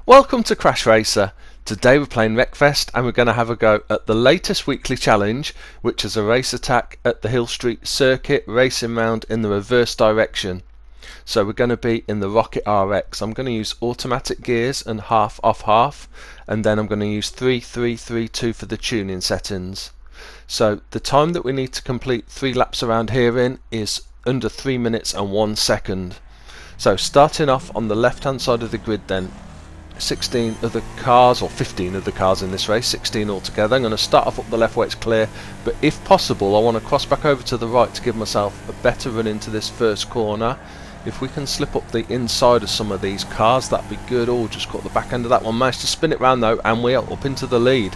Welcome to CrashRacer. Today we're playing Wreckfest and we're going to have a go at the latest weekly challenge, which is a race attack at the Hillstreet Circuit, racing round in the reverse direction. So we're going to be in the Rocket RX. I'm going to use automatic gears and half off half, and then I'm going to use 3-3-3-2 for the tuning settings. So the time that we need to complete 3 laps around here in is under 3 minutes and 1 second. So starting off on the left hand side of the grid then, 16 of the cars, or 15 of the cars in this race, 16 altogether. I'm going to start off up the left where it's clear, but if possible I want to cross back over to the right to give myself a better run into this first corner. If we can slip up the inside of some of these cars, that'd be good. Oh, just caught the back end of that one. Managed to spin it round though, and we are up into the lead,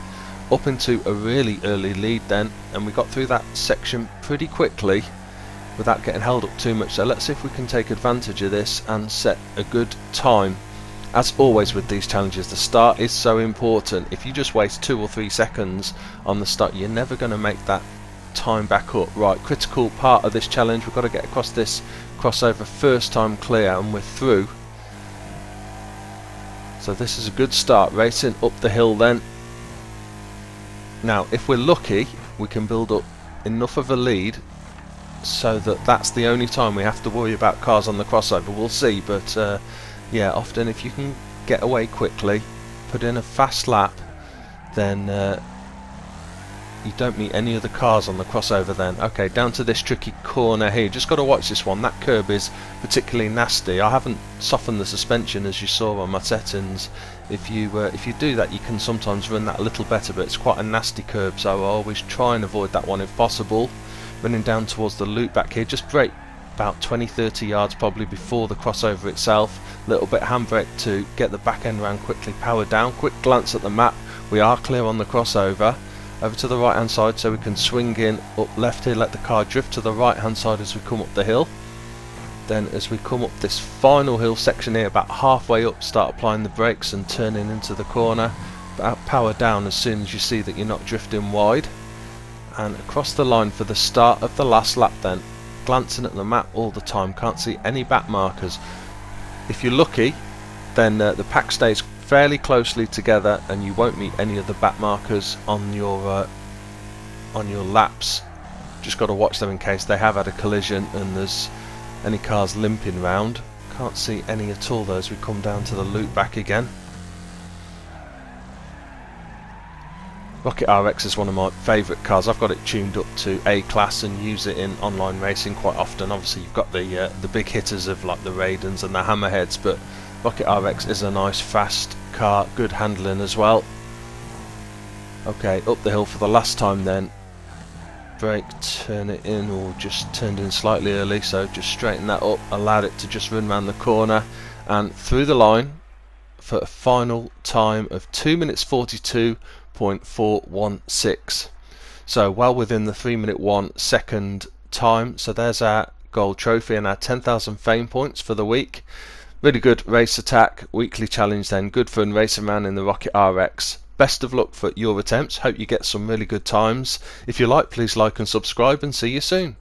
up into a really early lead then, and we got through that section pretty quickly without getting held up too much. So let's see if we can take advantage of this and set a good time. As always with these challenges, the start is so important. If you just waste 2 or 3 seconds on the start, you're never going to make that time back up. Right, critical part of this challenge, we've got to get across this crossover first time clear, and we're through. So this is a good start, racing up the hill then. Now if we're lucky, we can build up enough of a lead so that that's the only time we have to worry about cars on the crossover. We'll see, but yeah, often if you can get away quickly, put in a fast lap, then you don't meet any of the cars on the crossover then. Okay, down to this tricky corner here. Just got to watch this one. That curb is particularly nasty. I haven't softened the suspension as you saw on my settings. If you do that, you can sometimes run that a little better, but it's quite a nasty curb, so I always try and avoid that one if possible. Running down towards the loop back here, just brake about 20-30 yards probably before the crossover itself. Little bit handbrake to get the back end round quickly, power down. Quick glance at the map, we are clear on the crossover. Over to the right hand side so we can swing in up left here, let the car drift to the right hand side as we come up the hill. Then as we come up this final hill section here, about halfway up, start applying the brakes and turning into the corner. Power down as soon as you see that you're not drifting wide, and across the line for the start of the last lap then. Glancing at the map all the time, can't see any back markers. If you're lucky, then the pack stays fairly closely together and you won't meet any of the back markers on your laps. Just got to watch them in case they have had a collision and there's any cars limping round. Can't see any at all though as we come down to the loop back again. Rocket RX is one of my favourite cars. I've got it tuned up to A class and use it in online racing quite often. Obviously you've got the big hitters of like the Raidens and the Hammerheads, but Rocket RX is a nice fast car, good handling as well. Okay, up the hill for the last time then. Brake, turn it in, or just turned in slightly early, so just straighten that up, allowed it to just run round the corner and through the line for a final time of 2 minutes 42.416. So well within the 3 minute 1 second time. So there's our gold trophy and our 10,000 fame points for the week. Really good race attack weekly challenge then. Good fun racing around in the Rocket RX. Best of luck for your attempts. Hope you get some really good times. If you like, please like and subscribe, and see you soon.